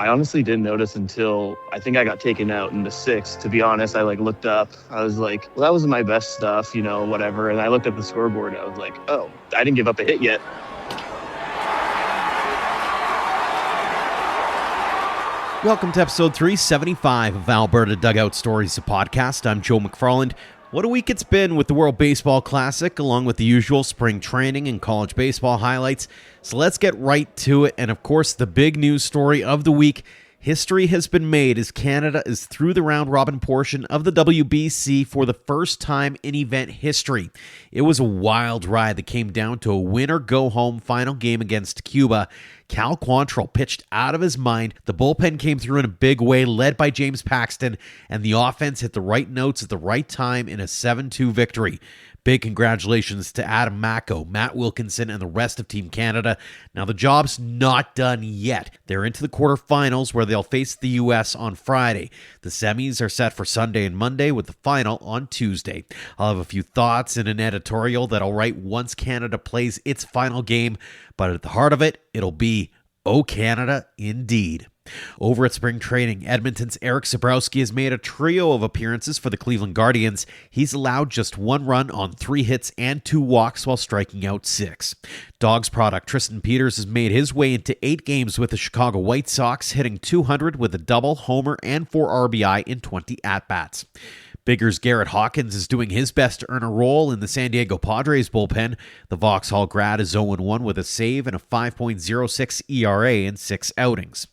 I honestly didn't notice until I think I got taken out in the sixth. To be honest, I looked up. I was like, well, that wasn't my best stuff, whatever. And I looked at the scoreboard. I was like, oh, I didn't give up a hit yet. Welcome to episode 375 of Alberta Dugout Stories, a podcast. I'm Joe McFarland. What a week it's been with the World Baseball Classic, along with the usual spring training and college baseball highlights. So let's get right to it. And of course, the big news story of the week. History has been made as Canada is through the round-robin portion of the WBC for the first time in event history. It was a wild ride that came down to a win-or-go-home final game against Cuba. Cal Quantrill pitched out of his mind. The bullpen came through in a big way, led by James Paxton, and the offense hit the right notes at the right time in a 7-2 victory. Big congratulations to Adam Macko, Matt Wilkinson, and the rest of Team Canada. Now, the job's not done yet. They're into the quarterfinals where they'll face the U.S. on Friday. The semis are set for Sunday and Monday with the final on Tuesday. I'll have a few thoughts in an editorial that I'll write once Canada plays its final game, but at the heart of it, it'll be, "Oh Canada, indeed." Over at spring training, Edmonton's Eric Sabrowski has made a trio of appearances for the Cleveland Guardians. He's allowed just 1 run on 3 hits and 2 walks while striking out 6. Dawgs product Tristan Peters has made his way into 8 games with the Chicago White Sox, hitting .200 with a double, homer, and 4 RBI in 20 at-bats. Bigger's Garrett Hawkins is doing his best to earn a role in the San Diego Padres bullpen. The Vauxhall grad is 0-1 with a save and a 5.06 ERA in 6 outings.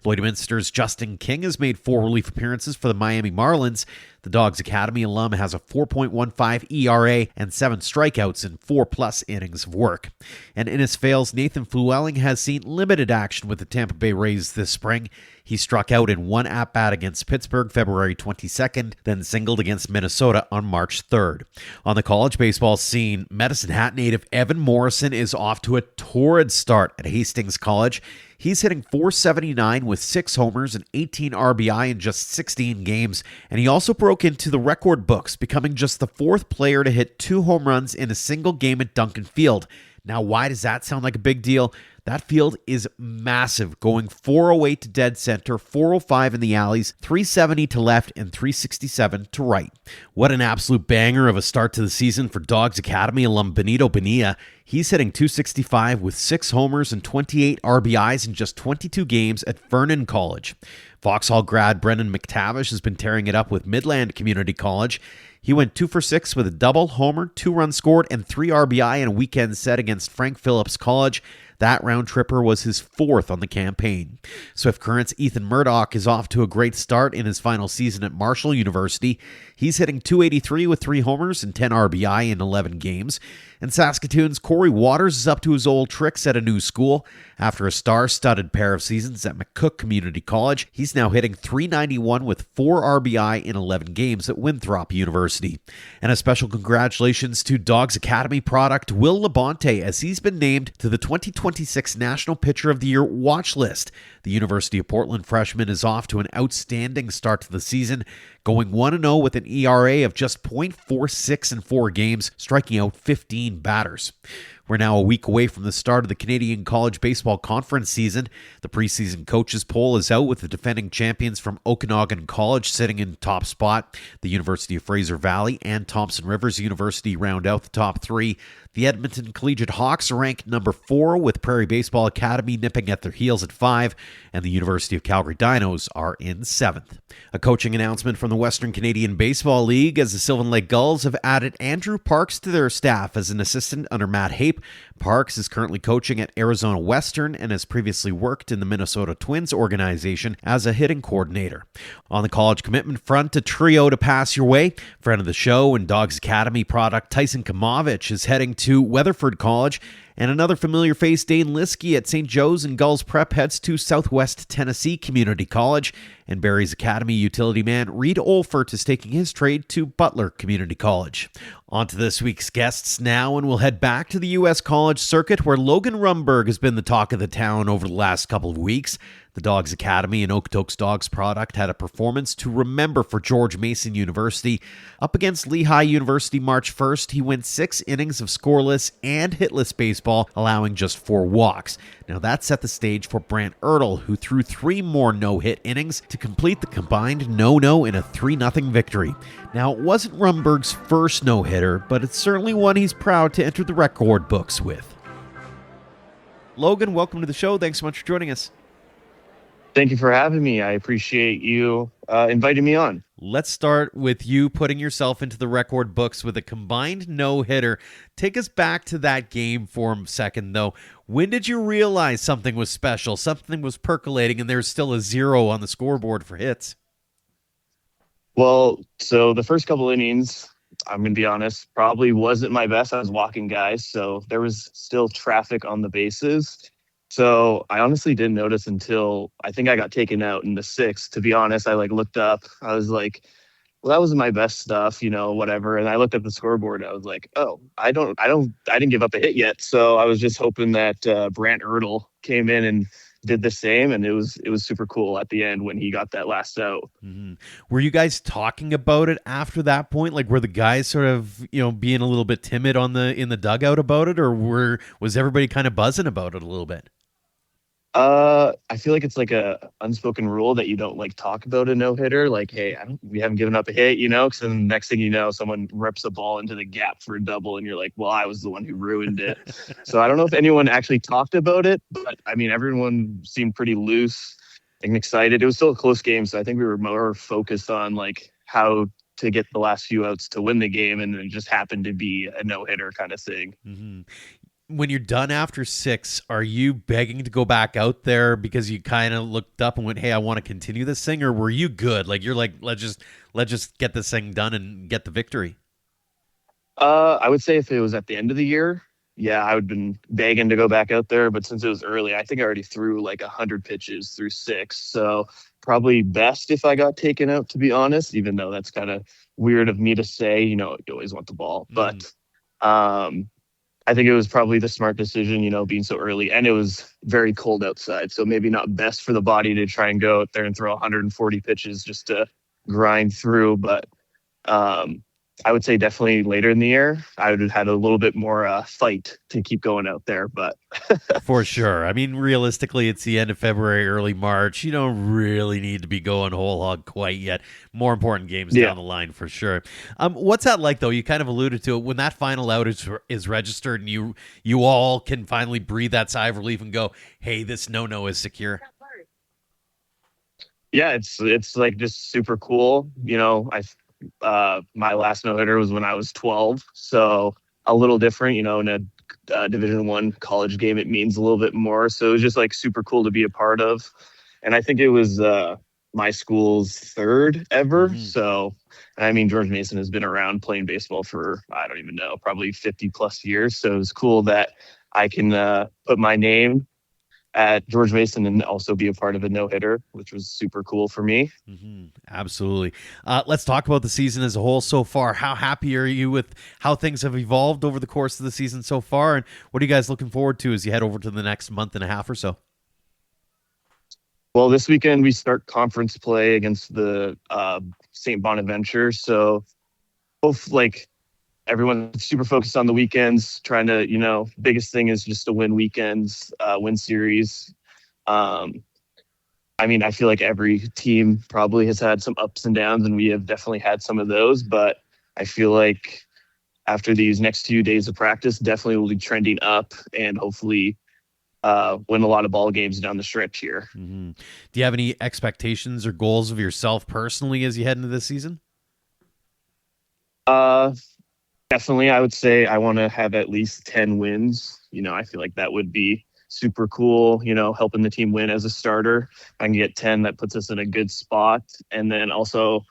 Lloydminster's Justin King has made 4 relief appearances for the Miami Marlins. The Dawgs Academy alum has a 4.15 ERA and 7 strikeouts in 4+ innings of work. And Innisfail's Nathan Flewelling has seen limited action with the Tampa Bay Rays this spring. He struck out in 1 at-bat against Pittsburgh February 22nd, then singled against Minnesota on March 3rd. On the college baseball scene, Medicine Hat native Evan Morrison is off to a torrid start at Hastings College. He's hitting .479 with 6 homers and 18 RBI in just 16 games, and he also broke into the record books, becoming just the 4th player to hit 2 home runs in a single game at Duncan Field. Now, why does that sound like a big deal? That field is massive, going 408 to dead center, 405 in the alleys, 370 to left, and 367 to right. What an absolute banger of a start to the season for Dawgs Academy alum Benito Bonilla. He's hitting .265 with 6 homers and 28 RBIs in just 22 games at Vernon College. Vauxhall grad Brendan McTavish has been tearing it up with Midland Community College. He went 2 for 6 with a double, homer, 2 runs scored, and 3 RBI in a weekend set against Frank Phillips College. That round tripper was his 4th on the campaign. Swift Current's Ethan Murdoch is off to a great start in his final season at Marshall University. He's hitting .283 with 3 homers and 10 RBI in 11 games. And Saskatoon's Corey Waters is up to his old tricks at a new school. After a star-studded pair of seasons at McCook Community College, he's now hitting .391 with 4 RBI in 11 games at Winthrop University. And a special congratulations to Dawgs Academy product Will Labonte, as he's been named to the 2026 National Pitcher of the Year watch list. The University of Portland freshman is off to an outstanding start to the season, going 1-0 with an ERA of just .46 in 4 games, striking out 15 batters. We're now a week away from the start of the Canadian College Baseball Conference season. The preseason coaches poll is out with the defending champions from Okanagan College sitting in top spot. The University of Fraser Valley and Thompson Rivers University round out the top 3. The Edmonton Collegiate Hawks are ranked number 4, with Prairie Baseball Academy nipping at their heels at 5, and the University of Calgary Dinos are in 7th. A coaching announcement from the Western Canadian Baseball League, as the Sylvan Lake Gulls have added Andrew Parks to their staff as an assistant under Matt Hape. Parks is currently coaching at Arizona Western and has previously worked in the Minnesota Twins organization as a hitting coordinator. On the college commitment front, a trio to pass your way. Friend of the show and Dawgs Academy product Tyson Kamovich is heading to Weatherford College, and another familiar face, Dane Liskey at St. Joe's and Gulls Prep, heads to Southwest Tennessee Community College, and Barry's Academy utility man Reed Olfert is taking his trade to Butler Community College. On to this week's guests now, and we'll head back to the U.S. college circuit, where Logan Rumberg has been the talk of the town over the last couple of weeks. The Dawgs Academy, an Okotoks Dogs product, had a performance to remember for George Mason University. Up against Lehigh University March 1st, he went 6 innings of scoreless and hitless baseball, allowing just 4 walks. Now that set the stage for Brant Ertl, who threw 3 more no-hit innings to complete the combined no-no in a 3-0 victory. Now, it wasn't Rumberg's first no-hitter, but it's certainly one he's proud to enter the record books with. Logan, welcome to the show. Thanks so much for joining us. Thank you for having me. I appreciate you inviting me on. Let's start with you putting yourself into the record books with a combined no-hitter. Take us back to that game for a second, though. When did you realize something was special, something was percolating, and there's still a 0 on the scoreboard for hits? Well, so the first couple innings, I'm going to be honest, probably wasn't my best. I was walking guys, so there was still traffic on the bases. So I honestly didn't notice until I think I got taken out in the 6th. To be honest, I looked up. I was like, well, that wasn't my best stuff, whatever. And I looked at the scoreboard. I was like, oh, I didn't give up a hit yet. So I was just hoping that Brant Ertl came in and did the same. And it was super cool at the end when he got that last out. Mm-hmm. Were you guys talking about it after that point? Like, were the guys sort of, being a little bit timid in the dugout about it, or was everybody kind of buzzing about it a little bit? I feel like it's like a unspoken rule that you don't talk about a no hitter. Like, hey, we haven't given up a hit, because then the next thing you know, someone rips a ball into the gap for a double, and you're like, well, I was the one who ruined it. So I don't know if anyone actually talked about it, but I mean, everyone seemed pretty loose and excited. It was still a close game, so I think we were more focused on how to get the last few outs to win the game, and it just happened to be a no hitter kind of thing. Mm-hmm. When you're done after 6, are you begging to go back out there because you kind of looked up and went, hey, I want to continue this thing? Or were you good? You're like, let's just get this thing done and get the victory. I would say if it was at the end of the year, yeah, I would have been begging to go back out there. But since it was early, I think I already threw 100 pitches through 6. So probably best if I got taken out, to be honest, even though that's kind of weird of me to say, you always want the ball. But I think it was probably the smart decision, being so early, and it was very cold outside. So maybe not best for the body to try and go out there and throw 140 pitches just to grind through. But I would say definitely later in the year, I would have had a little bit more fight to keep going out there. But for sure. I mean, realistically, it's the end of February, early March. You don't really need to be going whole hog quite yet. More important games down the line for sure. What's that like, though? You kind of alluded to it. When that final out is registered and you all can finally breathe that sigh of relief and go, hey, this no-no is secure. Yeah, it's just super cool. My last no-hitter was when I was 12, so a little different, in a Division I college game, it means a little bit more. So it was just super cool to be a part of. And I think it was my school's 3rd ever. Mm-hmm. So, I mean, George Mason has been around playing baseball for, I don't even know, probably 50 plus years. So it was cool that I can put my name at George Mason and also be a part of a no-hitter, which was super cool for me. Mm-hmm. Absolutely. Let's talk about the season as a whole so far. How happy are you with how things have evolved over the course of the season so far? And what are you guys looking forward to as you head over to the next month and a half or so? Well, this weekend we start conference play against the St. Bonaventure. So both everyone's super focused on the weekends, trying to, biggest thing is just to win weekends, win series. I mean, I feel like every team probably has had some ups and downs, and we have definitely had some of those. But I feel like after these next 2 days of practice, definitely will be trending up and hopefully win a lot of ball games down the stretch here. Mm-hmm. Do you have any expectations or goals of yourself personally as you head into this season? Definitely, I would say I want to have at least 10 wins. I feel like that would be super cool, helping the team win as a starter. If I can get 10, that puts us in a good spot. And then also,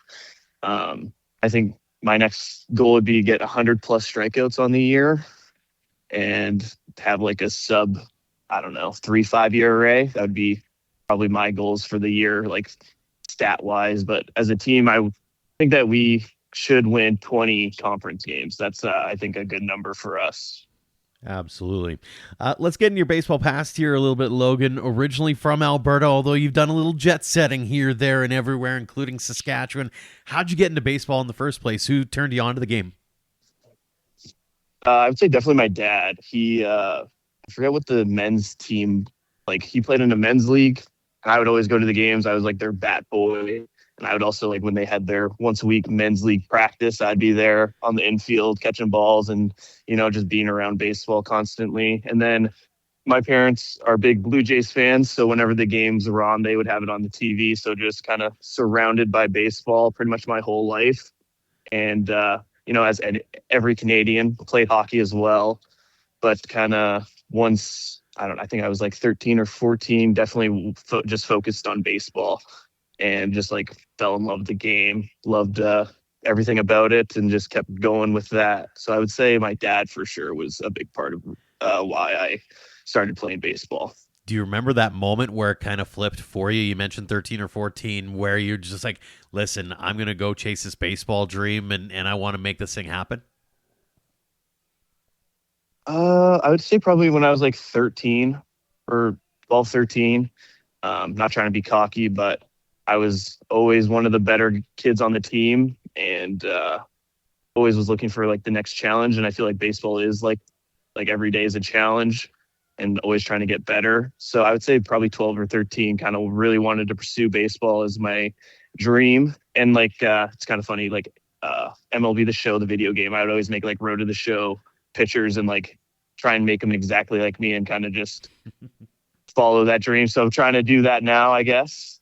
I think my next goal would be to get 100 plus strikeouts on the year and have a sub, 3-5 ERA. That would be probably my goals for the year, stat wise. But as a team, I think that we should win 20 conference games. That's, I think, a good number for us. Absolutely. Let's get in your baseball past here a little bit, Logan. Originally from Alberta, although you've done a little jet setting here, there, and everywhere, including Saskatchewan. How'd you get into baseball in the first place? Who turned you on to the game? I would say definitely my dad. I forget what the men's team, like he played in a men's league, and I would always go to the games. I was like their bat boy. And I would also like when they had their once a week men's league practice, I'd be there on the infield catching balls and, just being around baseball constantly. And then my parents are big Blue Jays fans. So whenever the games were on, they would have it on the TV. So just kind of surrounded by baseball pretty much my whole life. And, as every Canadian, played hockey as well. But kind of once, I think I was like 13 or 14, definitely just focused on baseball and just like fell in love with the game, loved everything about it, and just kept going with that. So I would say my dad for sure was a big part of why I started playing baseball. Do you remember that moment where it kind of flipped for you? You mentioned 13 or 14, where you're just like, listen, I'm going to go chase this baseball dream and I want to make this thing happen? I would say probably when I was like 13 or 12, 13. Not trying to be cocky, but I was always one of the better kids on the team and always was looking for like the next challenge. And I feel like baseball is like every day is a challenge and always trying to get better. So I would say probably 12 or 13 kind of really wanted to pursue baseball as my dream. And it's kind of funny, MLB The Show, the video game, I would always make like Road to the Show pitchers and like try and make them exactly like me and kind of just follow that dream. So I'm trying to do that now, I guess.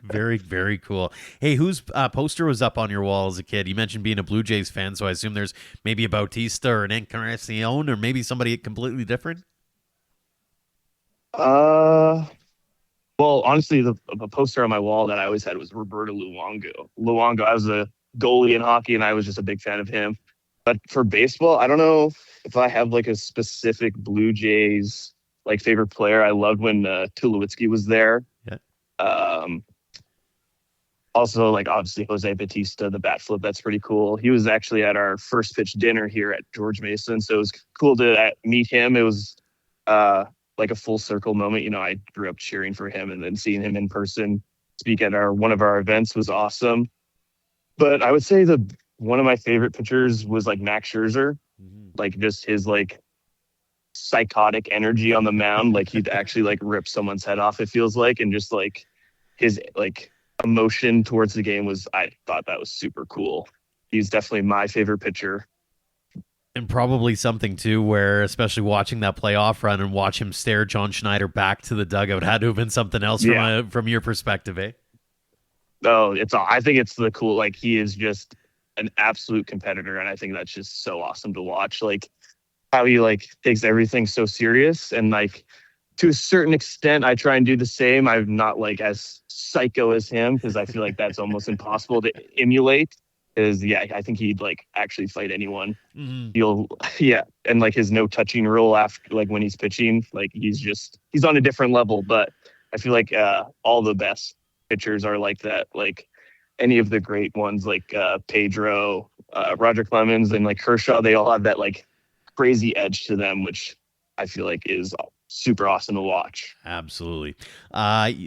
Very, very cool. Hey, whose poster was up on your wall as a kid? You mentioned being a Blue Jays fan, so I assume there's maybe a Bautista or an Encarnacion or maybe somebody completely different? Uh, well, honestly, the poster on my wall that I always had was Roberto Luongo. Luongo, I was a goalie in hockey, and I was just a big fan of him. But for baseball, I don't know if I have like a specific Blue Jays like favorite player. I loved when Tulowitzki was there. Yeah. Um, Also, like obviously Jose Batista, the bat flip, that's pretty cool. He was actually at our first pitch dinner here at George Mason, so it was cool to meet him. It was like a full circle moment. I grew up cheering for him, and then seeing him in person speak at one of our events was awesome. But I would say the one of my favorite pitchers was like Max Scherzer, like just his like psychotic energy on the mound, like he'd actually like rip someone's head off. It feels like, and just like his like emotion towards the game I thought that was super cool. He's definitely my favorite pitcher. And probably something too where, especially watching that playoff run and watch him stare John Schneider back to the dugout, had to have been something else from your perspective, eh? Oh, I think it's the cool, like he is just an absolute competitor, and I think that's just so awesome to watch. Like how he like takes everything so serious, and like to a certain extent, I try and do the same. I'm not like as psycho as him because I feel like that's almost impossible to emulate. Because I think he'd like actually fight anyone. And like his no touching rule after like when he's pitching, like he's on a different level. But I feel like all the best pitchers are like that. Like any of the great ones, like Pedro, Roger Clemens, and like Kershaw, they all have that like crazy edge to them, which I feel like is super awesome to watch. Absolutely.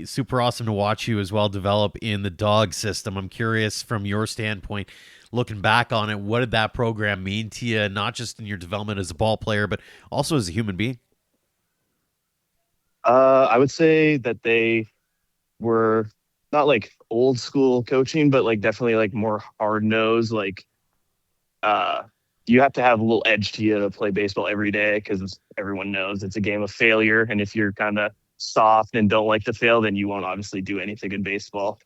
Super awesome to watch you as well develop in the dog system. I'm curious from your standpoint, looking back on it, what did that program mean to you, not just in your development as a ball player, but also as a human being? I would say that they were not like old school coaching, but like definitely like more hard nosed. Like you have to have a little edge to you to play baseball every day because everyone knows it's a game of failure. And if you're kind of soft and don't like to fail, then you won't obviously do anything in baseball.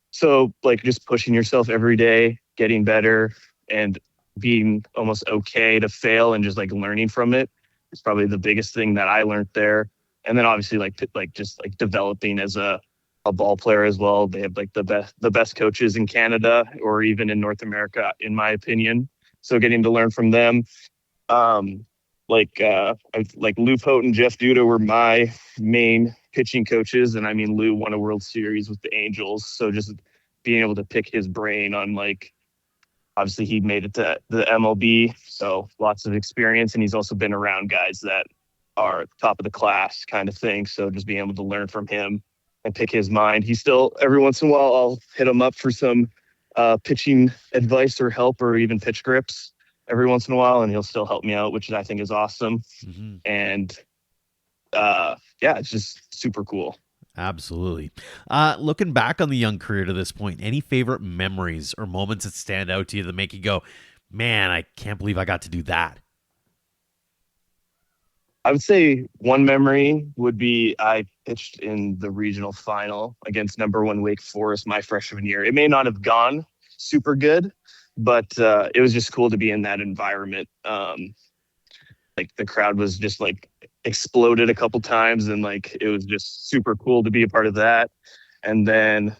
So like just pushing yourself every day, getting better, and being almost okay to fail and just like learning from it is probably the biggest thing that I learned there. And then obviously like just like developing as a ball player as well. They have like the best coaches in Canada or even in North America, in my opinion. So getting to learn from them, like Lou Pote and Jeff Duda were my main pitching coaches, and I mean Lou won a World Series with the Angels, so just being able to pick his brain on like Obviously, he made it to the MLB, so lots of experience, and he's also been around guys that are top of the class kind of thing. So just being able to learn from him and pick his mind. He still, every once in a while, I'll hit him up for some pitching advice or help or even pitch grips every once in a while, and he'll still help me out, which I think is awesome. Mm-hmm. And it's just super cool. Absolutely. Looking back on the young career to this point, any favorite memories or moments that stand out to you that make you go, man, I can't believe I got to do that? I would say one memory would be I pitched in the regional final against number one Wake Forest my freshman year. It may not have gone super good, but it was just cool to be in that environment. Like the crowd was just like exploded a couple times, and like it was just super cool to be a part of that. And then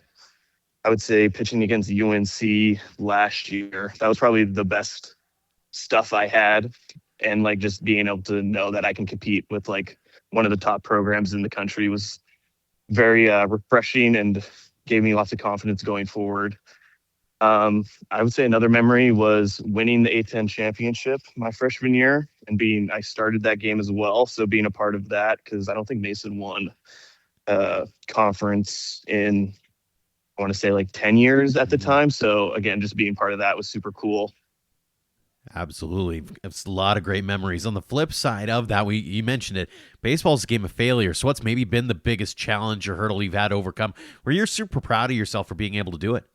I would say pitching against UNC last year, that was probably the best stuff I had. And like just being able to know that I can compete with like one of the top programs in the country was very refreshing and gave me lots of confidence going forward. I would say another memory was winning the A10 championship my freshman year, and I started that game as well. So being a part of that, because I don't think Mason won conference in, I want to say like 10 years at the time. So again, just being part of that was super cool. Absolutely. It's a lot of great memories. On the flip side of that, you mentioned it, baseball's a game of failure. So what's maybe been the biggest challenge or hurdle you've had to overcome where you're super proud of yourself for being able to do it?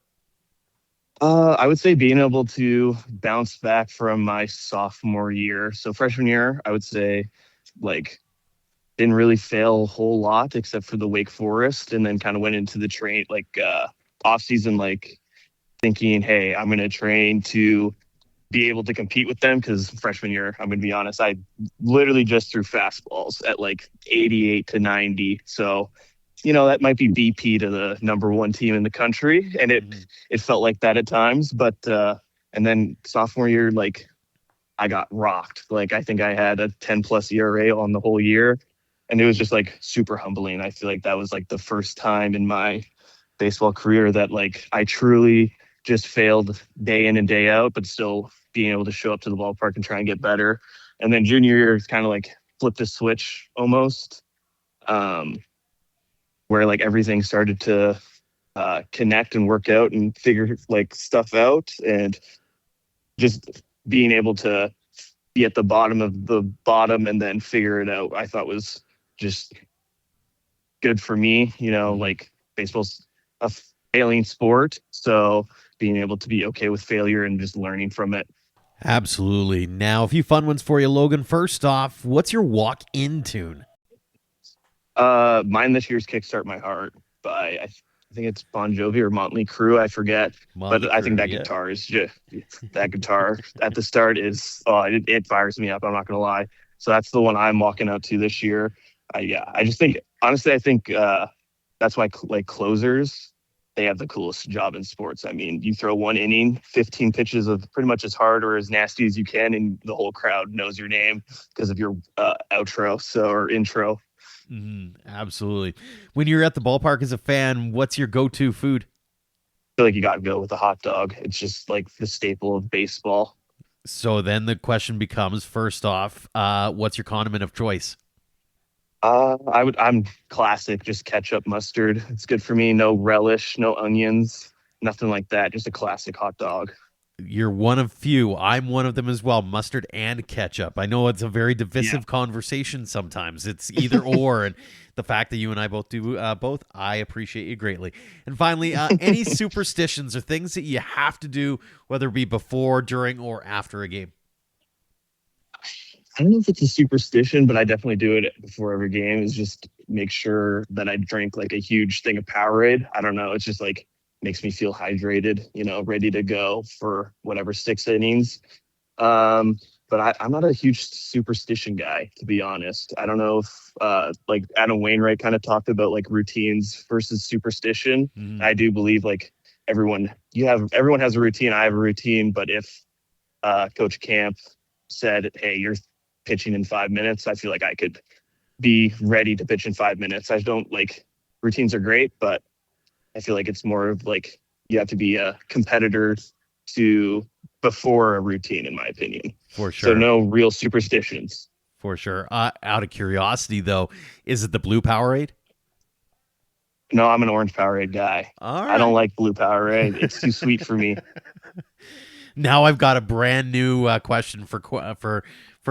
I would say being able to bounce back from my sophomore year. So freshman year, I would say like didn't really fail a whole lot except for the Wake Forest, and then kind of went into the off season, like thinking, hey, I'm going to train to be able to compete with them. Cause freshman year, I'm going to be honest, I literally just threw fastballs at like 88 to 90. So that might be BP to the number one team in the country. And it felt like that at times. But and then sophomore year, like I got rocked. Like I think I had a 10+ ERA on the whole year. And it was just like super humbling. I feel like that was like the first time in my baseball career that like I truly just failed day in and day out, but still being able to show up to the ballpark and try and get better. And then junior year is kind of like flipped a switch almost. Where like everything started to connect and work out and figure like stuff out, and just being able to be at the bottom of the bottom and then figure it out, I thought was just good for me. Like baseball's a failing sport. So being able to be okay with failure and just learning from it. Absolutely. Now, a few fun ones for you, Logan. First off, what's your walk-in tune? Mine this year's Kickstart My Heart by, I think it's Bon Jovi or Motley Crue. I forget. Motley but I think Crue, that yeah. guitar is just, that guitar at the start is, it fires me up. I'm not going to lie. So that's the one I'm walking out to this year. I just think, honestly, I think that's why like closers, they have the coolest job in sports. I mean, you throw one inning, 15 pitches of pretty much as hard or as nasty as you can, and the whole crowd knows your name because of your outro or intro. Absolutely. When you're at the ballpark as a fan, what's your go-to food? I feel like you got to go with a hot dog. It's just like the staple of baseball. So then the question becomes, first off, what's your condiment of choice? I'm classic, just ketchup, mustard. It's good for me. No relish, no onions, nothing like that. Just a classic hot dog. You're one of few. I'm one of them as well. Mustard and ketchup. I know it's a very divisive Yeah. conversation sometimes. It's either or, and the fact that you and I both do both, I appreciate you greatly. And finally, any superstitions or things that you have to do, whether it be before, during, or after a game? I don't know if it's a superstition, but I definitely do it before every game, is just make sure that I drink like a huge thing of Powerade. I don't know. It's just like makes me feel hydrated, ready to go for whatever 6 innings. But I'm not a huge superstition guy, to be honest. I don't know if like Adam Wainwright kind of talked about like routines versus superstition. I do believe like everyone has a routine. I have a routine, but if Coach Camp said, hey, you're pitching in 5 minutes, I feel like I could be ready to pitch in 5 minutes. I don't like routines are great, but I feel like it's more of like you have to be a competitor to before a routine, in my opinion. For So sure. no real superstitions. For sure. Out of curiosity, though, is it the blue Powerade? No, I'm an orange Powerade guy. All I don't right. like blue Powerade. It's too sweet for me. Now I've got a brand new question for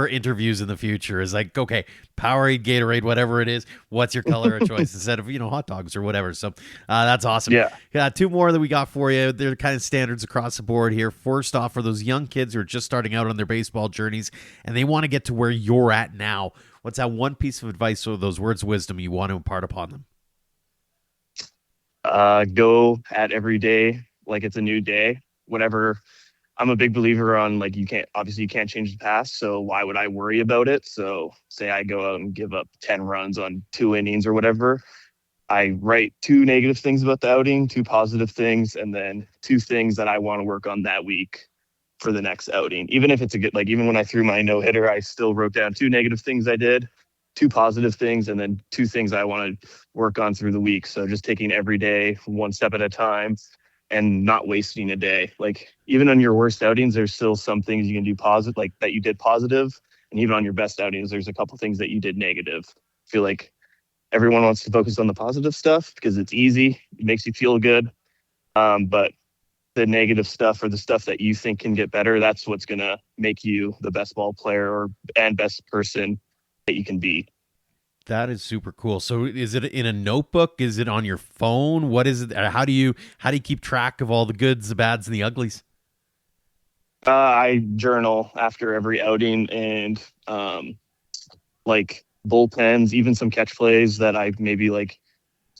interviews in the future. Is like, okay, Powerade, Gatorade, whatever it is, what's your color of choice instead of hot dogs or whatever. So that's awesome. Yeah. Two more that we got for you. They're kind of standards across the board here. First off, for those young kids who are just starting out on their baseball journeys and they want to get to where you're at now, what's that one piece of advice or those words of wisdom you want to impart upon them? Go at every day like it's a new day. Whatever. I'm a big believer on, like, you can't change the past. So why would I worry about it? So say I go out and give up 10 runs on 2 innings or whatever. I write 2 negative things about the outing, 2 positive things, and then 2 things that I want to work on that week for the next outing. Even if it's a good, like, even when I threw my no hitter, I still wrote down 2 negative things I did, 2 positive things, and then 2 things I want to work on through the week. So just taking every day one step at a time and not wasting a day. Like, even on your worst outings, there's still some things you can do positive, like that you did positive. And even on your best outings, there's a couple things that you did negative. I feel like everyone wants to focus on the positive stuff because it's easy. It makes you feel good. But the negative stuff, or the stuff that you think can get better, that's what's going to make you the best ball player and best person that you can be. That is super cool. So is it in a notebook? Is it on your phone? What is it? How do you keep track of all the goods, the bads, and the uglies? I journal after every outing, and like bullpens, even some catch plays that I maybe like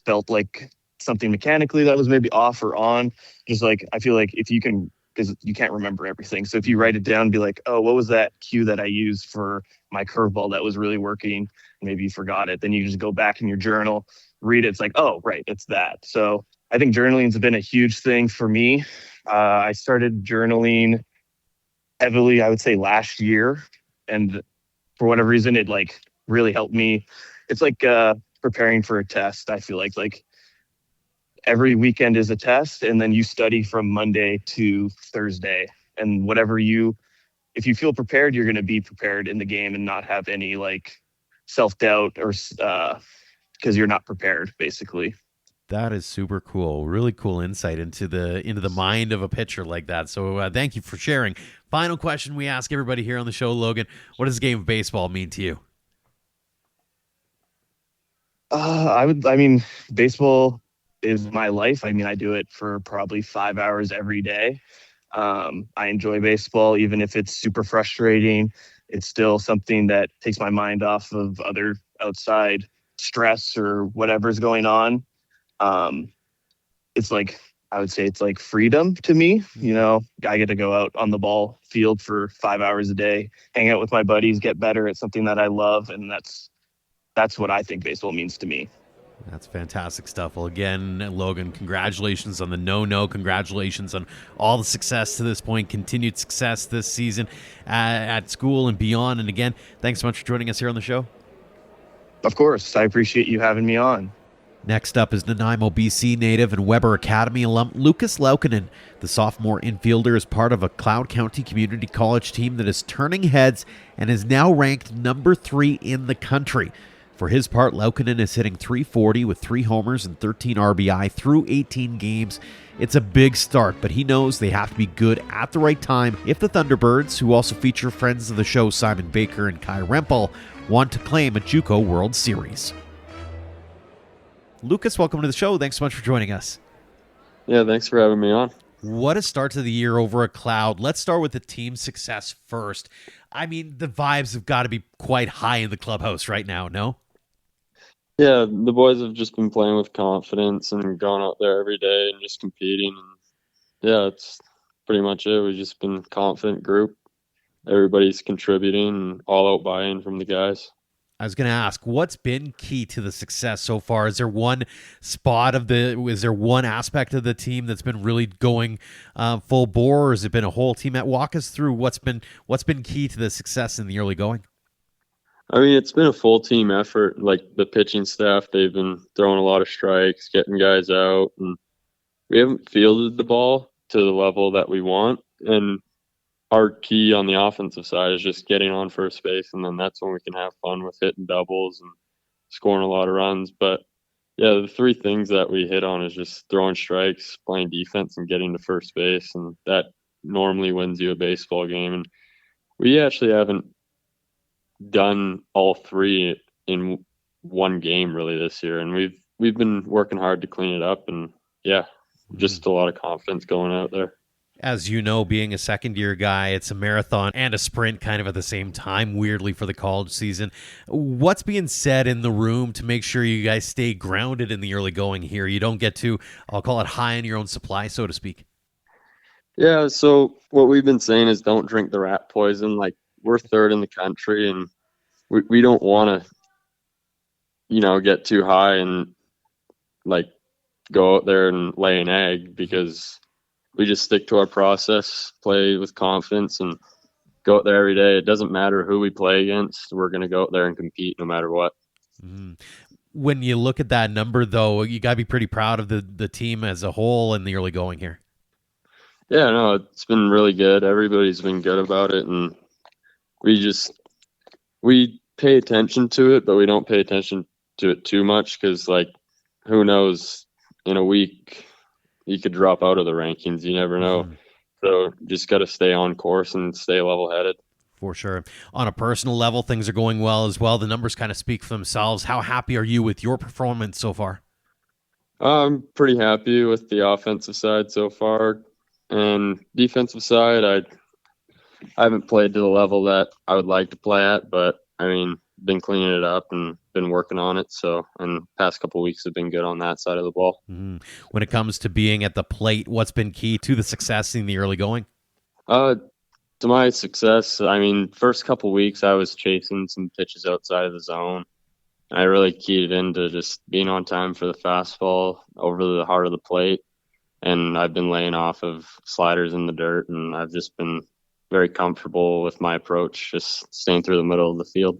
felt like something mechanically that was maybe off or on. Just like, I feel like if you can, because you can't remember everything. So if you write it down, be like, oh, what was that cue that I used for my curveball that was really working? Maybe you forgot it. Then you just go back in your journal, read it. It's like, oh, right, it's that. So I think journaling's been a huge thing for me. I started journaling heavily, I would say, last year. And for whatever reason, it like really helped me. It's like preparing for a test. I feel like every weekend is a test, and then you study from Monday to Thursday. And if you feel prepared, you're going to be prepared in the game and not have any like self-doubt or because you're not prepared, basically. That is super cool. Really cool insight into the mind of a pitcher like that. So thank you for sharing. Final question we ask everybody here on the show, Logan. What does the game of baseball mean to you? I mean, baseball is my life. I mean, I do it for probably 5 hours every day. I enjoy baseball, even if it's super frustrating. It's still something that takes my mind off of other outside stress or whatever's going on. Um, it's like, I would say it's like freedom to me. I get to go out on the ball field for 5 hours a day, hang out with my buddies, get better at something that I love, and that's what I think baseball means to me. That's fantastic stuff. Well, again, Logan, congratulations on the no. Congratulations on all the success to this point, continued success this season at school and beyond. And again, thanks so much for joining us here on the show. Of course, I appreciate you having me on. Next up is Nanaimo, BC native and Weber Academy alum Lucas Laukkanen. The sophomore infielder is part of a Cloud County Community College team that is turning heads and is now ranked number 3 in the country. For his part, Laukkanen is hitting .340 with 3 homers and 13 RBI through 18 games. It's a big start, but he knows they have to be good at the right time if the Thunderbirds, who also feature friends of the show Simon Baker and Kai Rempel, want to claim a JUCO World Series. Lucas, welcome to the show. Thanks so much for joining us. Yeah, thanks for having me on. What a start to the year over at Cloud. Let's start with the team success first. I mean, the vibes have got to be quite high in the clubhouse right now, no? Yeah, the boys have just been playing with confidence and going out there every day and just competing. And yeah, it's pretty much it. We've just been a confident group. Everybody's contributing and all out buy-in from the guys. I was going to ask, what's been key to the success so far? Is there one aspect of the team that's been really going full bore, or has it been a whole team? Walk us through what's been key to the success in the early going. I mean, it's been a full team effort. Like the pitching staff, they've been throwing a lot of strikes, getting guys out, and we haven't fielded the ball to the level that we want. And our key on the offensive side is just getting on first base, and then that's when we can have fun with hitting doubles and scoring a lot of runs. But yeah, the three things that we hit on is just throwing strikes, playing defense, and getting to first base, and that normally wins you a baseball game. And we actually haven't done all three in one game really this year, and we've been working hard to clean it up, and yeah, just a lot of confidence going out there. As you know, being a second-year guy, it's a marathon and a sprint kind of at the same time, weirdly, for the college season. What's being said in the room to make sure you guys stay grounded in the early going here? You don't get too, I'll call it, high on your own supply, so to speak. Yeah, so what we've been saying is don't drink the rat poison. Like, we're third in the country, and we don't want to, get too high and, like, go out there and lay an egg, because we just stick to our process, play with confidence, and go out there every day. It doesn't matter who we play against. We're going to go out there and compete no matter what. When you look at that number, though, you got to be pretty proud of the team as a whole in the early going here. Yeah, no, it's been really good. Everybody's been good about it, and we pay attention to it, but we don't pay attention to it too much, because, like, who knows, in a week you could drop out of the rankings. You never know. So just got to stay on course and stay level-headed. For sure. On a personal level, things are going well as well. The numbers kind of speak for themselves. How happy are you with your performance so far? I'm pretty happy with the offensive side so far. And defensive side, I haven't played to the level that I would like to play at, but, been cleaning it up and been working on it. So, and past couple of weeks have been good on that side of the ball. When it comes to being at the plate, what's been key to the success in the early going? To my success, first couple of weeks I was chasing some pitches outside of the zone. I really keyed it into just being on time for the fastball over the heart of the plate. And I've been laying off of sliders in the dirt, and I've just been very comfortable with my approach, just staying through the middle of the field.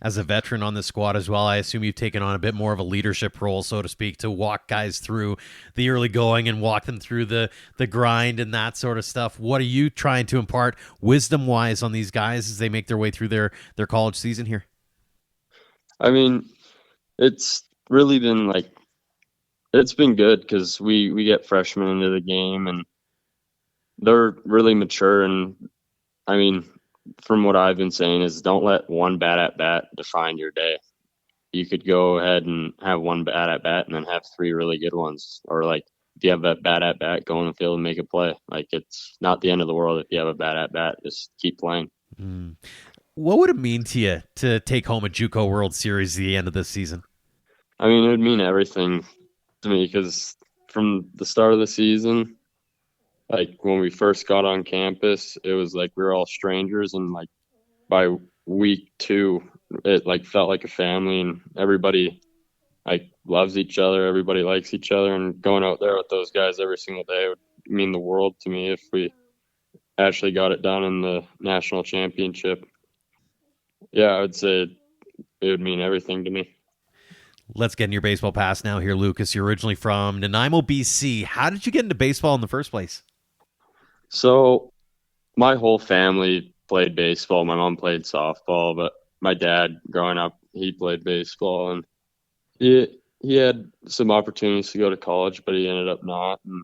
As a veteran on the squad as well, I assume you've taken on a bit more of a leadership role, so to speak, to walk guys through the early going and walk them through the grind and that sort of stuff. What are you trying to impart wisdom-wise on these guys as they make their way through their college season here? It's really been it's been good, because we get freshmen into the game, and they're really mature. And from what I've been saying is, don't let one bad at bat define your day. You could go ahead and have one bad at bat and then have three really good ones. Or, like, if you have that bad at bat, go in the field and make a play. Like, it's not the end of the world if you have a bad at bat. Just keep playing. What would it mean to you to take home a JUCO World Series at the end of this season? It would mean everything to me, because from the start of the season, like, when we first got on campus, it was like we were all strangers, and, like, by week 2, it, like, felt like a family, and everybody, like, loves each other. Everybody likes each other, and going out there with those guys every single day would mean the world to me if we actually got it done in the national championship. Yeah, I would say it would mean everything to me. Let's get in your baseball past now here, Lucas. You're originally from Nanaimo, BC. How did you get into baseball in the first place? So my whole family played baseball. My mom played softball, but my dad, growing up, he played baseball, and he had some opportunities to go to college, but he ended up not. And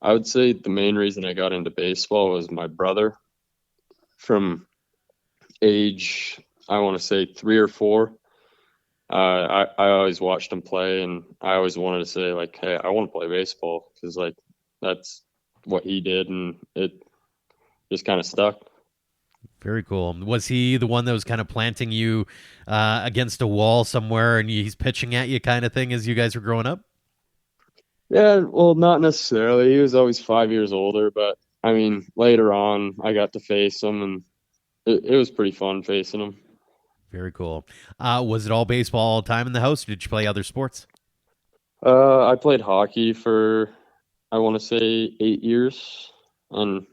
I would say the main reason I got into baseball was my brother. From age, I want to say 3 or 4, I always watched him play, and I always wanted to say, like, hey, I want to play baseball, because, like, that's what he did, and it just kind of stuck. Very cool. Was he the one that was kind of planting you against a wall somewhere, and he's pitching at you kind of thing as you guys were growing up? Yeah, well, not necessarily. He was always 5 years older, but later on I got to face him, and it was pretty fun facing him. Very cool. Was it all baseball all the time in the house, or did you play other sports? I played hockey for, I want to say, 8 years. And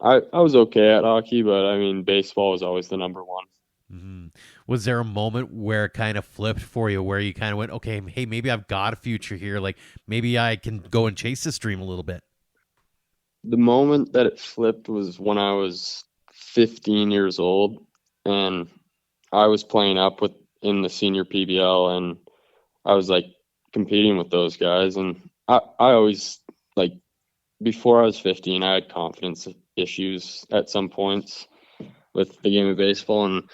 I was okay at hockey, but baseball was always the number one. Was there a moment where it kind of flipped for you, where you kind of went, okay, hey, maybe I've got a future here. Like, maybe I can go and chase this dream a little bit? The moment that it flipped was when I was 15 years old, and I was playing up with in the senior PBL, and I was like competing with those guys. And I always like before I was 15, I had confidence issues at some points with the game of baseball. And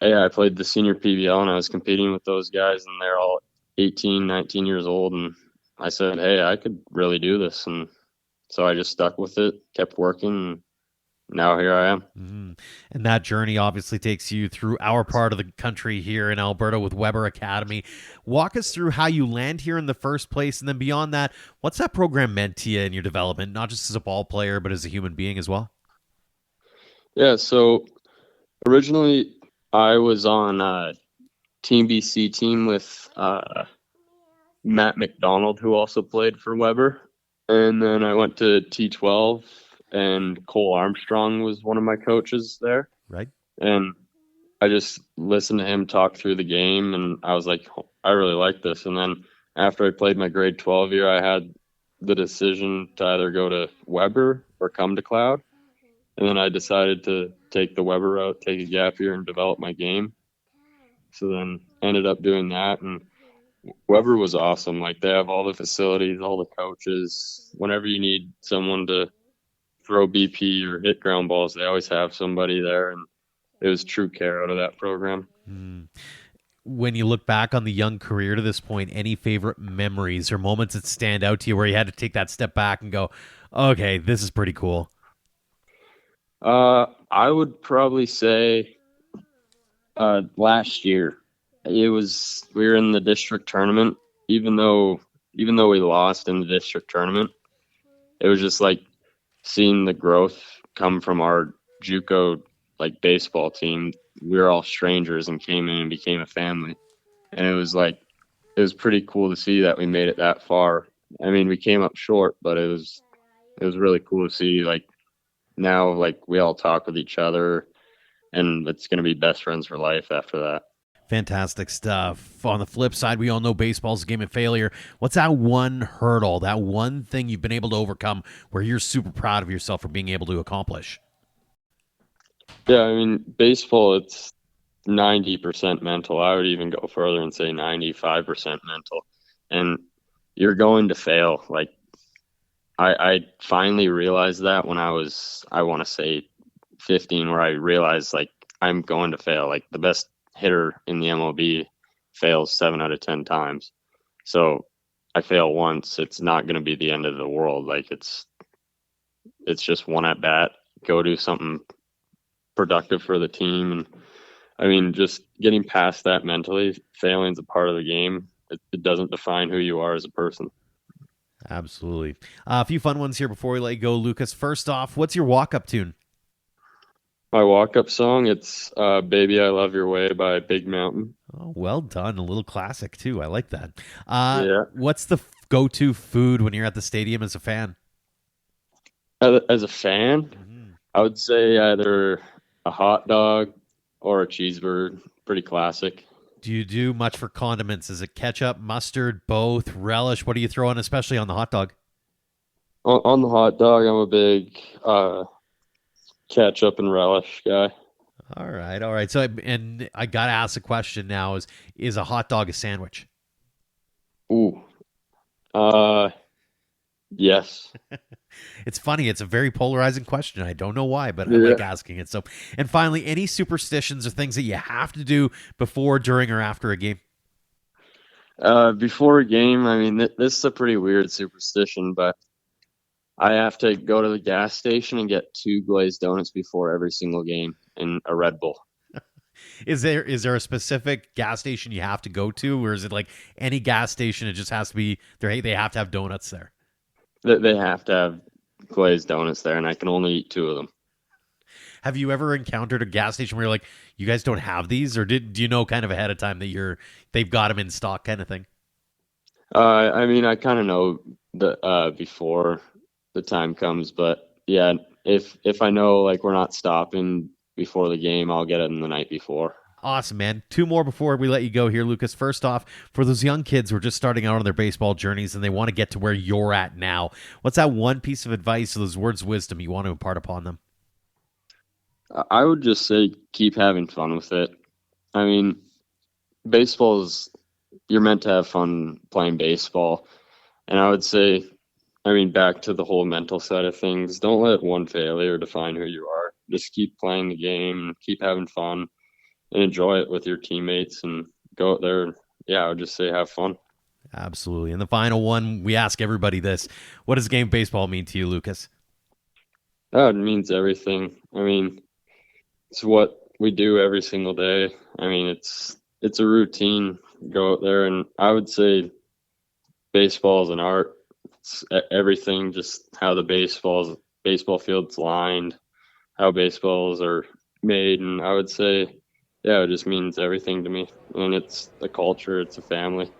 yeah, I played the senior PBL and I was competing with those guys, and they're all 18, 19 years old. And I said, hey, I could really do this. And so I just stuck with it, kept working, and now here I am. And that journey obviously takes you through our part of the country here in Alberta with Weber Academy. Walk us through how you land here in the first place, and then beyond that, what's that program meant to you in your development, not just as a ball player, but as a human being as well? Yeah, so originally I was on Team BC team with Matt McDonald, who also played for Weber. And then I went to T12, and Cole Armstrong was one of my coaches there. Right. And I just listened to him talk through the game, and I was like, I really like this. And then after I played my grade 12 year, I had the decision to either go to Weber or come to Cloud. And then I decided to take the Weber route, take a gap year, and develop my game. So then ended up doing that, and Weber was awesome. Like, they have all the facilities, all the coaches. Whenever you need someone to throw BP or hit ground balls, they always have somebody there, and it was true care out of that program. When you look back on the young career to this point, any favorite memories or moments that stand out to you where you had to take that step back and go, okay, this is pretty cool? I would probably say last year. We were in the district tournament. Even though we lost in the district tournament, it was just like seeing the growth come from our JUCO like baseball team. We were all strangers and came in and became a family. And it was pretty cool to see that we made it that far. I mean, we came up short, but it was really cool to see, like, now, like, we all talk with each other, and it's going to be best friends for life after that. Fantastic stuff. On the flip side, we all know baseball's a game of failure. What's that one hurdle, that one thing you've been able to overcome where you're super proud of yourself for being able to accomplish? Yeah, I mean, baseball, it's 90% mental. I would even go further and say 95% mental. And you're going to fail. Like, I finally realized that when I want to say 15, where I realized, like, I'm going to fail. Like, the best hitter in the MLB fails 7 out of 10 times. So I fail once, it's not going to be the end of the world. Like, it's just one at bat. Go do something productive for the team. And I mean, just getting past that mentally, failing's a part of the game. It doesn't define who you are as a person. Absolutely. A few fun ones here before we let you go, Lucas. First off, what's your walk-up tune? My walk-up song, it's Baby I Love Your Way by Big Mountain. Oh, well done. A little classic, too. I like that. Yeah. What's the go-to food when you're at the stadium as a fan? As a fan, I would say either a hot dog or a cheeseburger. Pretty classic. Do you do much for condiments? Is it ketchup, mustard, both, relish? What do you throw on, especially on the hot dog? On the hot dog, I'm a big ketchup and relish guy. All right. So, and I got to ask the question now: is a hot dog a sandwich? Ooh, yes. It's funny. It's a very polarizing question. I don't know why, but I like asking it. So, and finally, any superstitions or things that you have to do before, during, or after a game? Before a game, I mean, this is a pretty weird superstition, but I have to go to the gas station and get 2 glazed donuts before every single game and a Red Bull. Is there a specific gas station you have to go to, or is it like any gas station? It just has to be there. They have to have donuts there. They have to have glazed donuts there, and I can only eat 2 of them. Have you ever encountered a gas station where you're like, you guys don't have these, or do you know kind of ahead of time that they've got them in stock, kind of thing? I mean, I kind of know the before the time comes, but yeah, if I know, like, we're not stopping before the game, I'll get them the night before. Awesome, man. Two more before we let you go here, Lucas. First off, for those young kids who are just starting out on their baseball journeys and they want to get to where you're at now, what's that one piece of advice or those words of wisdom you want to impart upon them? I would just say keep having fun with it. I mean, baseball is, you're meant to have fun playing baseball. And I would say, I mean, back to the whole mental side of things, don't let one failure define who you are. Just keep playing the game, keep having fun, and enjoy it with your teammates and go out there. Yeah, I would just say have fun. Absolutely. And the final one, we ask everybody this. What does game of baseball mean to you, Lucas? That means everything. I mean, it's what we do every single day. I mean, it's a routine. Go out there, and I would say baseball is an art. It's everything, just how the baseball field's lined, how baseballs are made, and I would say, yeah, it just means everything to me. And it's a culture, it's a family.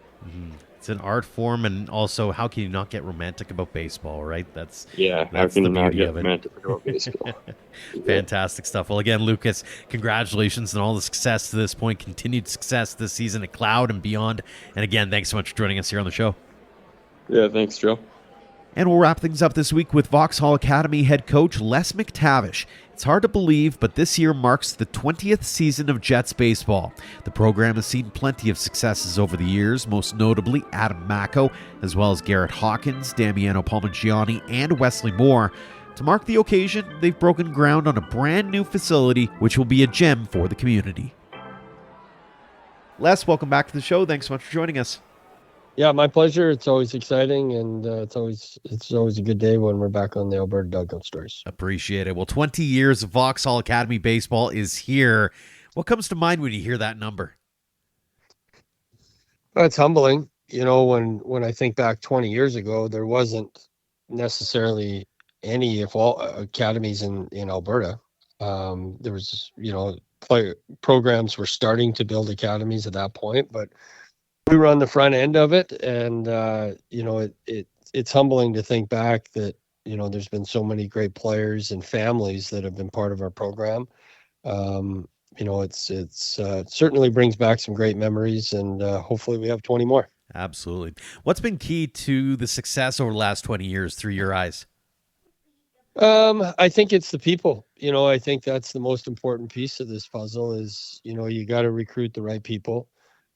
It's an art form, and also, how can you not get romantic about baseball, right? That's How can the you not beauty get of it. romantic about baseball? Fantastic stuff. Well, again, Lucas, congratulations on all the success to this point, continued success this season at Cloud and beyond. And again, thanks so much for joining us here on the show. Yeah, thanks, Joe. And we'll wrap things up this week with Vauxhall Academy head coach Les McTavish. It's hard to believe, but this year marks the 20th season of Jets baseball. The program has seen plenty of successes over the years, most notably Adam Macco, as well as Garrett Hawkins, Damiano Palmaggiani, and Wesley Moore. To mark the occasion, they've broken ground on a brand new facility, which will be a gem for the community. Les, welcome back to the show. Thanks so much for joining us. Yeah, my pleasure. It's always exciting, and it's always a good day when we're back on the Alberta Dugout Stories. Appreciate it. Well, 20 years of Vauxhall Academy baseball is here. What comes to mind when you hear that number? Well, it's humbling. You know, when I think back 20 years ago, there wasn't necessarily any, if all, academies in Alberta. There was, programs were starting to build academies at that point, but we were on the front end of it, and it's humbling to think back that there's been so many great players and families that have been part of our program. It certainly brings back some great memories, and hopefully we have 20 more. Absolutely. What's been key to the success over the last 20 years through your eyes? I think it's the people. I think that's the most important piece of this puzzle is, you got to recruit the right people.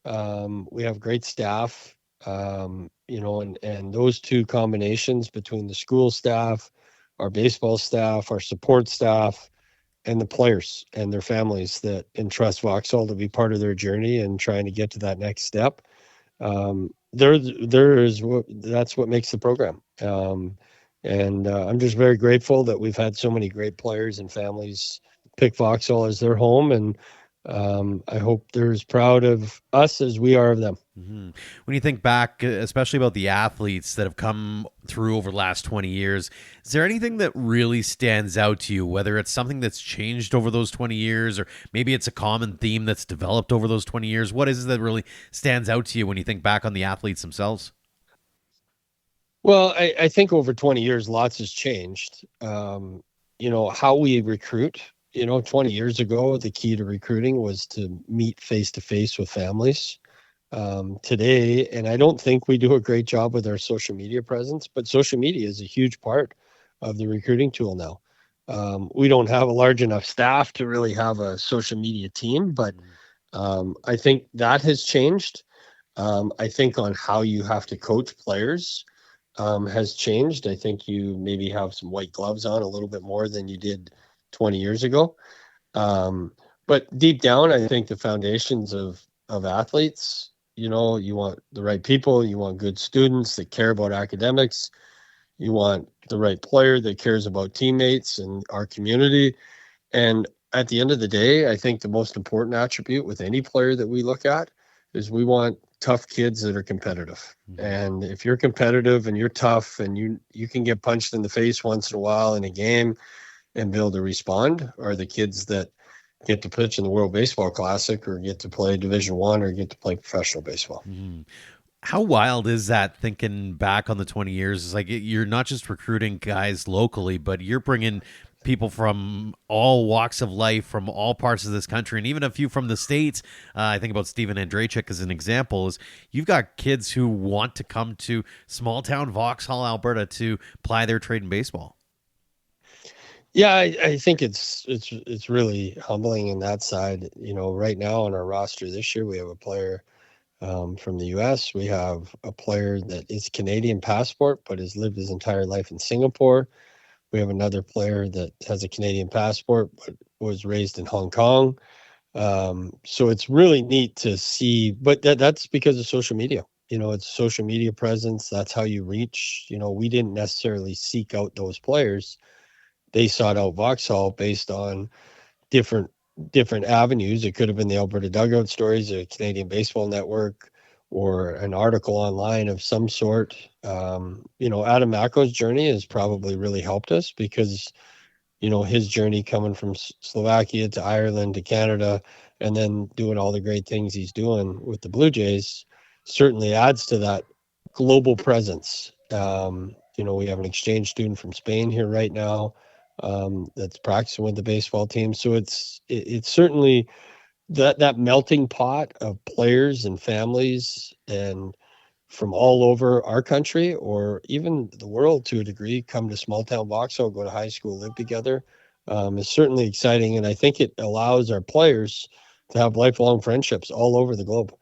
We have great staff, and those two combinations between the school staff, our baseball staff, our support staff, and the players and their families that entrust Vauxhall to be part of their journey and trying to get to that next step. That's what makes the program. I'm just very grateful that we've had so many great players and families pick Vauxhall as their home, and I hope they're as proud of us as we are of them. Mm-hmm. When you think back, especially about the athletes that have come through over the last 20 years, is there anything that really stands out to you, whether it's something that's changed over those 20 years or maybe it's a common theme that's developed over those 20 years? What is it that really stands out to you when you think back on the athletes themselves? Well, I think over 20 years, lots has changed. How we recruit. 20 years ago, the key to recruiting was to meet face-to-face with families. Today, and I don't think we do a great job with our social media presence, but social media is a huge part of the recruiting tool now. We don't have a large enough staff to really have a social media team, but I think that has changed. I think on how you have to coach players has changed. I think you maybe have some white gloves on a little bit more than you did 20 years ago. But deep down, I think the foundations of athletes, you want the right people, you want good students that care about academics, you want the right player that cares about teammates and our community. And at the end of the day, I think the most important attribute with any player that we look at is we want tough kids that are competitive. Mm-hmm. And if you're competitive and you're tough and you can get punched in the face once in a while in a game and be able to respond, are the kids that get to pitch in the World Baseball Classic or get to play Division I or get to play professional baseball. Mm-hmm. How wild is that, thinking back on the 20 years? It's like you're not just recruiting guys locally, but you're bringing people from all walks of life, from all parts of this country, and even a few from the States. I think about Steven Andrejczyk as an example. Is you've got kids who want to come to small town Vauxhall, Alberta, to ply their trade in baseball. Yeah, I think it's really humbling in that side. Right now on our roster this year, we have a player from the U.S. We have a player that is Canadian passport but has lived his entire life in Singapore. We have another player that has a Canadian passport but was raised in Hong Kong. So it's really neat to see, but that's because of social media. It's social media presence. That's how you reach. We didn't necessarily seek out those players. They sought out Vauxhall based on different avenues. It could have been the Alberta Dugout Stories, a Canadian Baseball Network, or an article online of some sort. Adam Mako's journey has probably really helped us because, his journey coming from Slovakia to Ireland to Canada and then doing all the great things he's doing with the Blue Jays certainly adds to that global presence. We have an exchange student from Spain here right now that's practicing with the baseball team. So it's certainly that melting pot of players and families and from all over our country or even the world to a degree come to small town Vauxhall, go to high school, live together is certainly exciting. And I think it allows our players to have lifelong friendships all over the globe.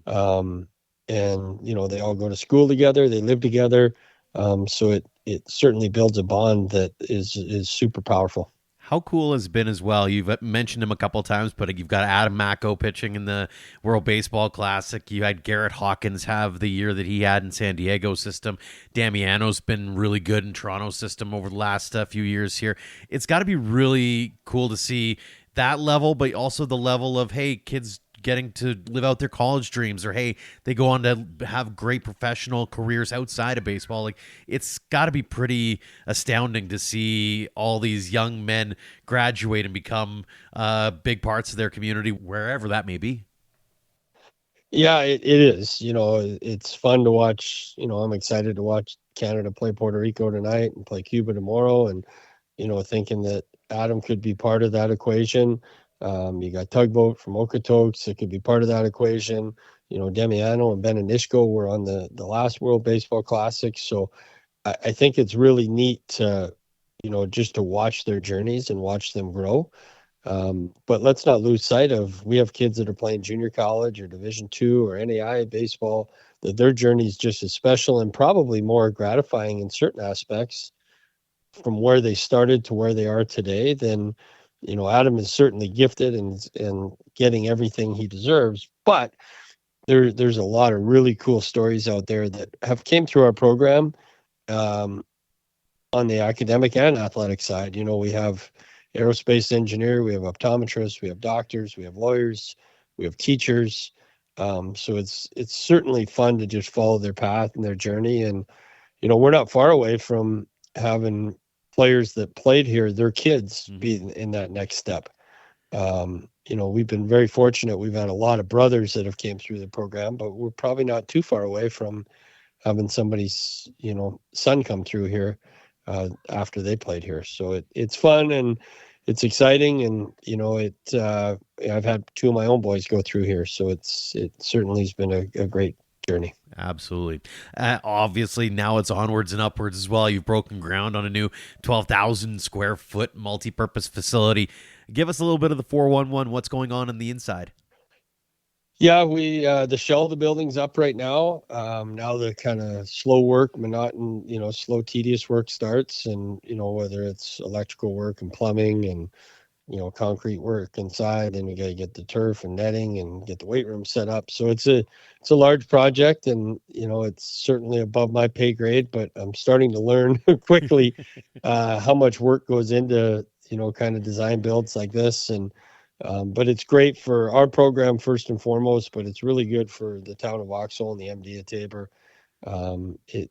And they all go to school together, they live together. So it certainly builds a bond that is super powerful. How cool has been as well? You've mentioned him a couple of times, but you've got Adam Mako pitching in the World Baseball Classic. You had Garrett Hawkins have the year that he had in San Diego system. Damiano's been really good in Toronto system over the last few years here. It's got to be really cool to see that level, but also the level of, hey, kids getting to live out their college dreams, or hey, they go on to have great professional careers outside of baseball. Like, it's got to be pretty astounding to see all these young men graduate and become big parts of their community, wherever that may be. Yeah, it is. It's fun to watch. I'm excited to watch Canada play Puerto Rico tonight and play Cuba tomorrow, and thinking that Adam could be part of that equation. You got Tugboat from Okotoks that could be part of that equation. Damiano and Benedishko were on the last World Baseball Classic. So I think it's really neat to, just to watch their journeys and watch them grow. But let's not lose sight of, we have kids that are playing junior college or Division II or NAI baseball, that their journey is just as special and probably more gratifying in certain aspects from where they started to where they are today. Then Adam is certainly gifted and getting everything he deserves, but there's a lot of really cool stories out there that have came through our program on the academic and athletic side. We have aerospace engineer, we have optometrists, we have doctors, we have lawyers, we have teachers. So it's certainly fun to just follow their path and their journey. And, we're not far away from having players that played here, their kids be in that next step. We've been very fortunate. We've had a lot of brothers that have came through the program, but we're probably not too far away from having somebody's, son come through here after they played here. So it's fun and it's exciting. And, I've had two of my own boys go through here. So it certainly has been a great journey. Absolutely. Obviously, now it's onwards and upwards as well. You've broken ground on a new 12,000 square foot multi-purpose facility. Give us a little bit of the 411. What's going on the inside? Yeah, we the shell of the building's up right now. Now the kind of slow work, slow, tedious work starts, and whether it's electrical work and plumbing and concrete work inside, and we got to get the turf and netting and get the weight room set up. So it's a large project, and it's certainly above my pay grade, but I'm starting to learn quickly how much work goes into kind of design builds like this. And but it's great for our program first and foremost, but it's really good for the town of Vauxhall and the MD of Tabor.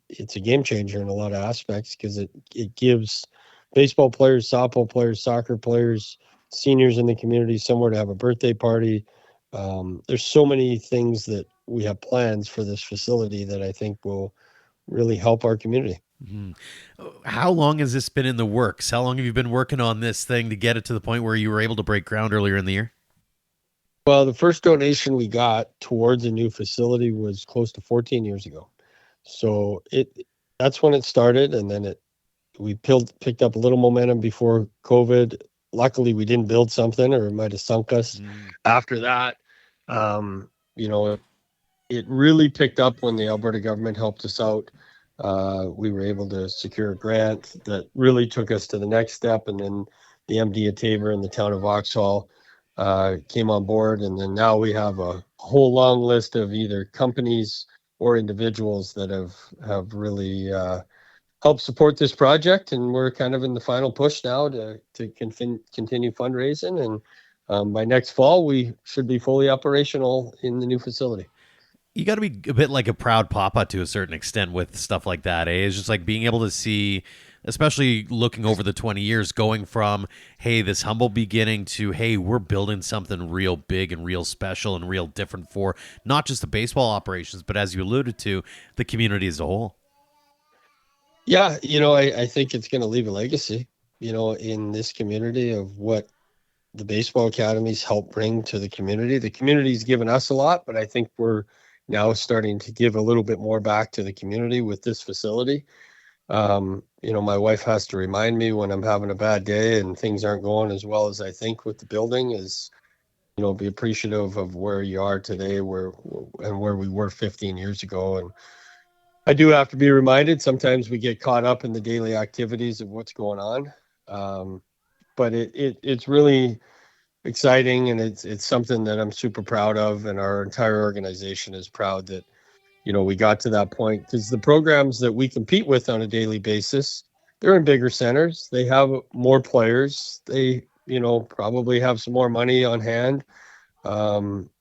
It's a game changer in a lot of aspects because it gives baseball players, softball players, soccer players, seniors in the community somewhere to have a birthday party. There's so many things that we have plans for this facility that I think will really help our community. Mhm. How long has this been in the works? How long have you been working on this thing to get it to the point where you were able to break ground earlier in the year? Well, the first donation we got towards a new facility was close to 14 years ago. So that's when it started, and then we picked up a little momentum before COVID. Luckily, we didn't build something, or it might have sunk us. After that, you know, it really picked up when the Alberta government helped us out. We were able to secure a grant that really took us to the next step, and then the MD of Tabor and the town of Vauxhall came on board, and then now we have a whole long list of either companies or individuals that have really helped support this project, and we're kind of in the final push now to continue fundraising, and by next fall we should be fully operational in the new facility. You got to be a bit like a proud papa to a certain extent with stuff like that, eh? It's just like being able to see, especially looking over the 20 years, going from, hey, this humble beginning to, hey, we're building something real big and real special and real different for not just the baseball operations, but as you alluded to, the community as a whole. Yeah, I think it's going to leave a legacy, in this community of what the baseball academies help bring to the community. The community's given us a lot, but I think we're now starting to give a little bit more back to the community with this facility. My wife has to remind me when I'm having a bad day and things aren't going as well as I think with the building is, be appreciative of where you are today, where we were 15 years ago. And I do have to be reminded, sometimes we get caught up in the daily activities of what's going on. But it's really exciting, and it's something that I'm super proud of, and our entire organization is proud that we got to that point, because the programs that we compete with on a daily basis, they're in bigger centers, they have more players, they probably have some more money on hand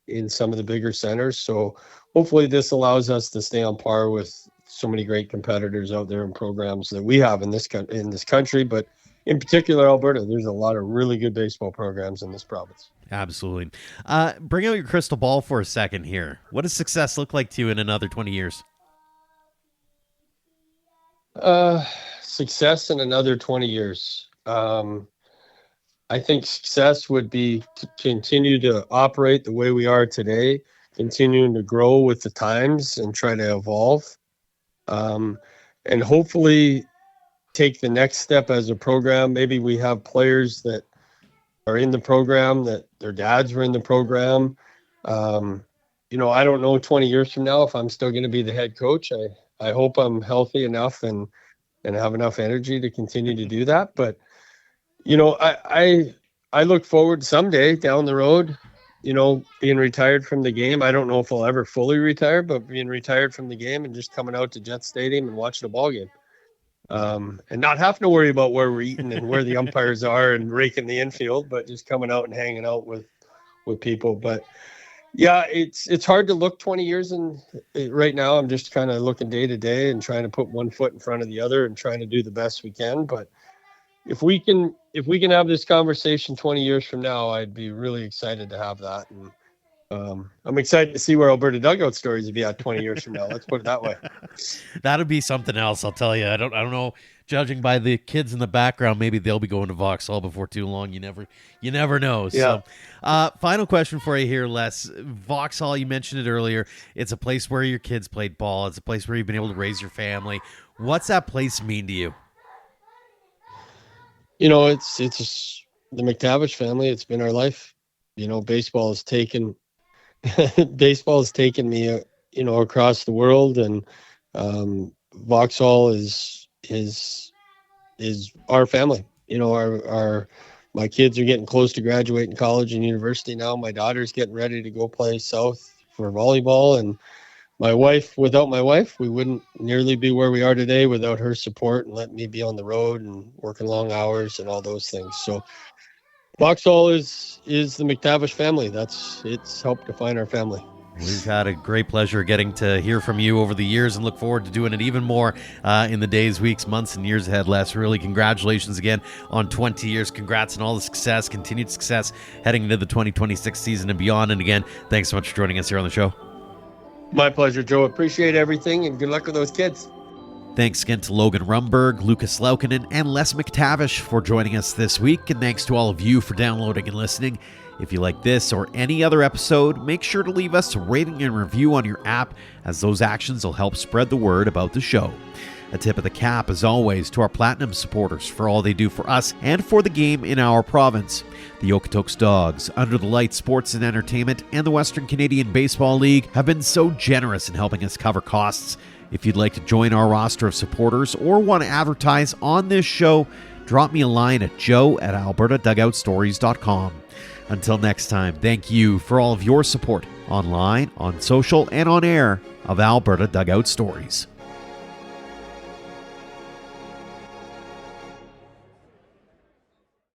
in some of the bigger centers. So hopefully this allows us to stay on par with so many great competitors out there in programs that we have in this country, but in particular, Alberta. There's a lot of really good baseball programs in this province. Absolutely. Bring out your crystal ball for a second here. What does success look like to you in another 20 years? Success in another 20 years. I think success would be to continue to operate the way we are today, continuing to grow with the times and try to evolve. And hopefully take the next step as a program. Maybe we have players that are in the program that their dads were in the program. I don't know 20 years from now if I'm still going to be the head coach. I hope I'm healthy enough and have enough energy to continue to do that. But, I look forward someday down the road, being retired from the game. I don't know if I'll ever fully retire, but being retired from the game and just coming out to Jet Stadium and watching a ball game. And not having to worry about where we're eating and where the umpires are and raking the infield, but just coming out and hanging out with people. But yeah, it's hard to look 20 years, and right now I'm just kind of looking day to day and trying to put one foot in front of the other and trying to do the best we can. But if we can have this conversation 20 years from now, I'd be really excited to have that. And I'm excited to see where Alberta Dugout Stories will be at 20 years from now. Let's put it that way. That'll be something else, I'll tell you. I don't know. Judging by the kids in the background, maybe they'll be going to Vauxhall before too long. You never know. Yeah. So, final question for you here, Les. Vauxhall, you mentioned it earlier. It's a place where your kids played ball. It's a place where you've been able to raise your family. What's that place mean to you? It's the McTavish family. It's been our life. Baseball has taken me, across the world, and Vauxhall is our family. My kids are getting close to graduating college and university now. My daughter's getting ready to go play south for volleyball, and without my wife, we wouldn't nearly be where we are today without her support and letting me be on the road and working long hours and all those things. So Vauxhall is the McTavish family. It's helped define our family. We've had a great pleasure getting to hear from you over the years and look forward to doing it even more in the days, weeks, months, and years ahead, Les. Really, congratulations again on 20 years. Congrats on all the success, continued success heading into the 2026 season and beyond. And again, thanks so much for joining us here on the show. My pleasure, Joe. Appreciate everything, and good luck with those kids. Thanks again to Logan Rumberg, Lucas Laukkanen, and Les McTavish for joining us this week, and thanks to all of you for downloading and listening. If you like this or any other episode, make sure to leave us a rating and review on your app, as those actions will help spread the word about the show. A tip of the cap, as always, to our Platinum supporters for all they do for us and for the game in our province. The Okotoks Dogs, Under the Lights Sports and Entertainment, and the Western Canadian Baseball League have been so generous in helping us cover costs. If you'd like to join our roster of supporters or want to advertise on this show, drop me a line at joe@albertadugoutstories.com. Until next time, thank you for all of your support online, on social, and on air of Alberta Dugout Stories.